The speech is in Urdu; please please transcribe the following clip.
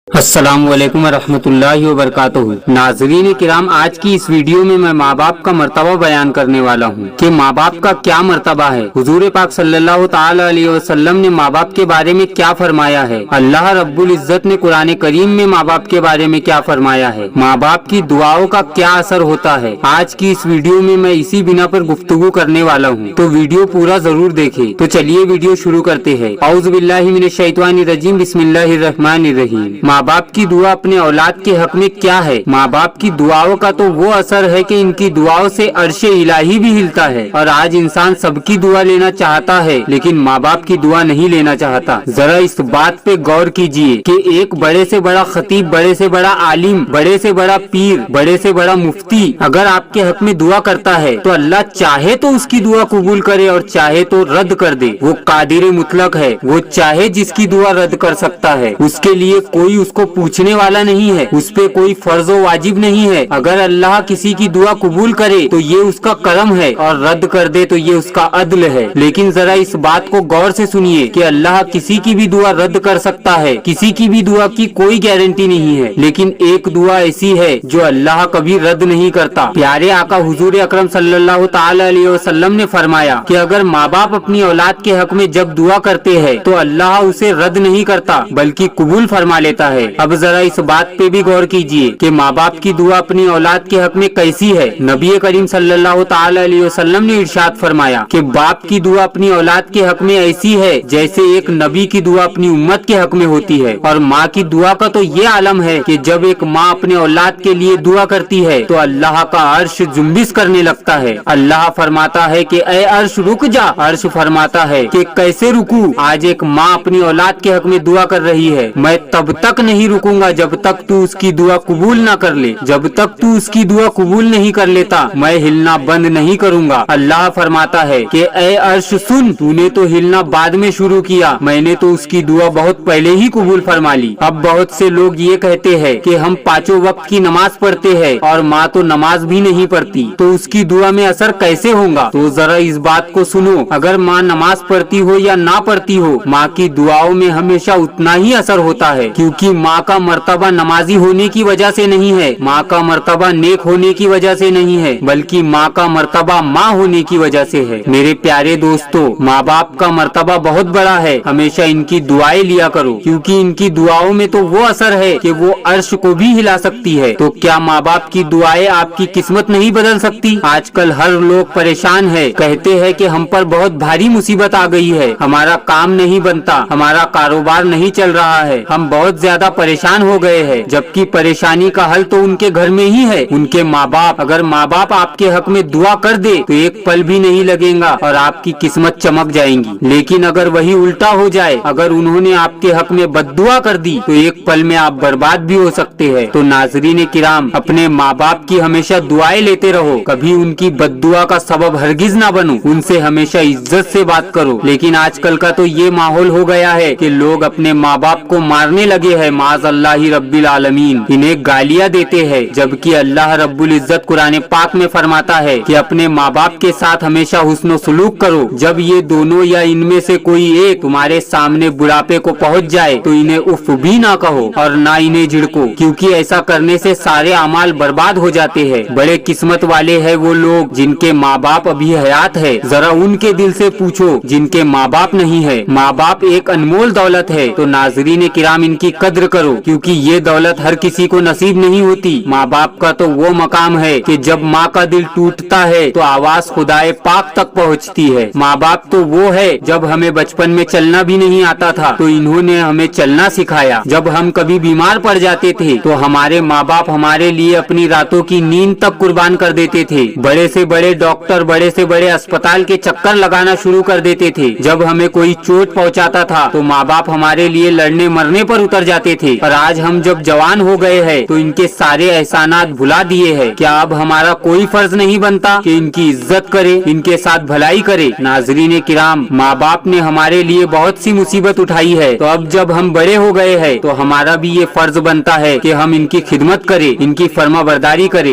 السلام علیکم ورحمۃ اللہ وبرکاتہ۔ ناظرین کرام، آج کی اس ویڈیو میں ماں باپ کا مرتبہ بیان کرنے والا ہوں کہ ماں باپ کا کیا مرتبہ ہے۔ حضور پاک صلی اللہ تعالی علیہ وسلم نے ماں باپ کے بارے میں کیا فرمایا ہے، اللہ رب العزت نے قرآن کریم میں ماں باپ کے بارے میں کیا فرمایا ہے، ماں باپ کی دعاؤں کا کیا اثر ہوتا ہے، آج کی اس ویڈیو میں اسی بنا پر گفتگو کرنے والا ہوں، تو ویڈیو پورا ضرور دیکھیں۔ تو چلیے ویڈیو شروع کرتے ہیں۔ اعوذ باللہ من الشیطان الرجیم، بسم اللہ الرحمن الرحیم۔ ماں باپ کی دعا اپنے اولاد کے حق میں کیا ہے؟ ماں باپ کی دعاؤں کا تو وہ اثر ہے کہ ان کی دعاؤں سے عرش الہی بھی ہلتا ہے، اور آج انسان سب کی دعا لینا چاہتا ہے لیکن ماں باپ کی دعا نہیں لینا چاہتا۔ ذرا اس بات پہ غور کیجئے کہ ایک بڑے سے بڑا خطیب، بڑے سے بڑا عالم، بڑے سے بڑا پیر، بڑے سے بڑا مفتی اگر آپ کے حق میں دعا کرتا ہے تو اللہ چاہے تو اس کی دعا قبول کرے اور چاہے تو رد کر دے۔ وہ قادر مطلق ہے، وہ چاہے جس کی دعا رد کر سکتا ہے، اس کے لیے کوئی اس کو پوچھنے والا نہیں ہے، اس پہ کوئی فرض و واجب نہیں ہے۔ اگر اللہ کسی کی دعا قبول کرے تو یہ اس کا کرم ہے اور رد کر دے تو یہ اس کا عدل ہے۔ لیکن ذرا اس بات کو غور سے سنیے کہ اللہ کسی کی بھی دعا رد کر سکتا ہے، کسی کی بھی دعا کی کوئی گارنٹی نہیں ہے، لیکن ایک دعا ایسی ہے جو اللہ کبھی رد نہیں کرتا۔ پیارے آقا حضور اکرم صلی اللہ تعالی علیہ وسلم نے فرمایا کہ اگر ماں باپ اپنی اولاد کے حق میں جب دعا کرتے ہیں تو اللہ اسے رد نہیں کرتا بلکہ قبول فرما لیتا ہے۔ اب ذرا اس بات پہ بھی غور کیجئے کہ ماں باپ کی دعا اپنی اولاد کے حق میں کیسی ہے۔ نبی کریم صلی اللہ تعالی علیہ وسلم نے ارشاد فرمایا کہ باپ کی دعا اپنی اولاد کے حق میں ایسی ہے جیسے ایک نبی کی دعا اپنی امت کے حق میں ہوتی ہے، اور ماں کی دعا کا تو یہ عالم ہے کہ جب ایک ماں اپنے اولاد کے لیے دعا کرتی ہے تو اللہ کا عرش جنبش کرنے لگتا ہے۔ اللہ فرماتا ہے کہ اے عرش رک جا، عرش فرماتا ہے کہ کیسے رکوں، آج ایک ماں اپنی اولاد کے حق میں دعا کر رہی ہے، میں تب تک نہیں رکوں گا جب تک تو اس کی دعا قبول نہ کر لے، جب تک تو اس کی دعا قبول نہیں کر لیتا میں ہلنا بند نہیں کروں گا۔ اللہ فرماتا ہے کہ اے عرش سن، تو نے تو ہلنا بعد میں شروع کیا، میں نے تو اس کی دعا بہت پہلے ہی قبول فرما لی۔ اب بہت سے لوگ یہ کہتے ہیں کہ ہم پانچوں وقت کی نماز پڑھتے ہیں اور ماں تو نماز بھی نہیں پڑھتی، تو اس کی دعا میں اثر کیسے ہوگا؟ تو ذرا اس بات کو سنو، اگر ماں نماز پڑھتی ہو یا نہ پڑھتی ہو، ماں کی دعاؤں میں ہمیشہ اتنا ہی اثر ہوتا ہے، کیونکہ ماں کا مرتبہ نمازی ہونے کی وجہ سے نہیں ہے، ماں کا مرتبہ نیک ہونے کی وجہ سے نہیں ہے، بلکہ ماں کا مرتبہ ماں ہونے کی وجہ سے ہے۔ میرے پیارے دوستو، ماں باپ کا مرتبہ بہت بڑا ہے، ہمیشہ ان کی دعائیں لیا کرو، کیونکہ ان کی دعاؤں میں تو وہ اثر ہے کہ وہ عرش کو بھی ہلا سکتی ہے۔ تو کیا ماں باپ کی دعائیں آپ کی قسمت نہیں بدل سکتی؟ آج کل ہر لوگ پریشان ہے، کہتے ہیں کہ ہم پر بہت بھاری مصیبت آ گئی ہے، ہمارا کام نہیں بنتا، ہمارا کاروبار نہیں چل رہا ہے، ہم بہت زیادہ پریشان ہو گئے ہیں، جبکہ پریشانی کا حل تو ان کے گھر میں ہی ہے، ان کے ماں باپ۔ اگر ماں باپ آپ کے حق میں دعا کر دے تو ایک پل بھی نہیں لگے گا اور آپ کی قسمت چمک جائیں گی، لیکن اگر وہی الٹا ہو جائے، اگر انہوں نے آپ کے حق میں بد دعا کر دی تو ایک پل میں آپ برباد بھی ہو سکتے ہیں۔ تو ناظرین کرام، اپنے ماں باپ کی ہمیشہ دعائیں لیتے رہو، کبھی ان کی بد دعا کا سبب ہرگز نہ بنو، ان سے ہمیشہ عزت سے بات کرو۔ لیکن آج کل کا تو یہ ماحول ہو گیا ہے کہ لوگ اپنے ماں باپ کو مارنے لگے ہیں، معاذ اللہ رب العالمین، انہیں گالیاں دیتے ہیں، جبکہ اللہ رب العزت قرآن پاک میں فرماتا ہے کہ اپنے ماں باپ کے ساتھ ہمیشہ حسن و سلوک کرو۔ جب یہ دونوں یا ان میں سے کوئی ایک تمہارے سامنے بڑھاپے کو پہنچ جائے تو انہیں اف بھی نہ کہو اور نہ انہیں جھڑکو، کیونکہ ایسا کرنے سے سارے اعمال برباد ہو جاتے ہیں۔ بڑے قسمت والے ہیں وہ لوگ جن کے ماں باپ ابھی حیات ہے، ذرا ان کے دل سے پوچھو جن کے ماں باپ نہیں ہے۔ ماں باپ ایک انمول دولت ہے، تو ناظرین کرام ان کی قدر کرو، کیونکہ یہ دولت ہر کسی کو نصیب نہیں ہوتی۔ ماں باپ کا تو وہ مقام ہے کہ جب ماں کا دل ٹوٹتا ہے تو آواز خدائے پاک تک پہنچتی ہے۔ ماں باپ تو وہ ہے، جب ہمیں بچپن میں چلنا بھی نہیں آتا تھا تو انہوں نے ہمیں چلنا سکھایا، جب ہم کبھی بیمار پڑ جاتے تھے تو ہمارے ماں باپ ہمارے لیے اپنی راتوں کی نیند تک قربان کر دیتے تھے، بڑے سے بڑے ڈاکٹر، بڑے سے بڑے اسپتال کے چکر لگانا شروع کر دیتے تھے، جب ہمیں کوئی چوٹ پہنچاتا تھا تو ماں باپ ہمارے لیے لڑنے مرنے پر اتر جاتے تھے۔ اور آج ہم جب جوان ہو گئے ہیں تو ان کے سارے احسانات بھلا دیے ہیں، کیا اب ہمارا کوئی فرض نہیں بنتا کہ ان کی عزت کرے، ان کے ساتھ بھلائی کرے؟ ناظرین کرام، ماں باپ نے ہمارے لیے بہت سی مصیبت اٹھائی ہے، تو اب جب ہم بڑے ہو گئے ہیں تو ہمارا بھی یہ فرض بنتا ہے کہ ہم ان کی خدمت کریں، ان کی فرما برداری کریں۔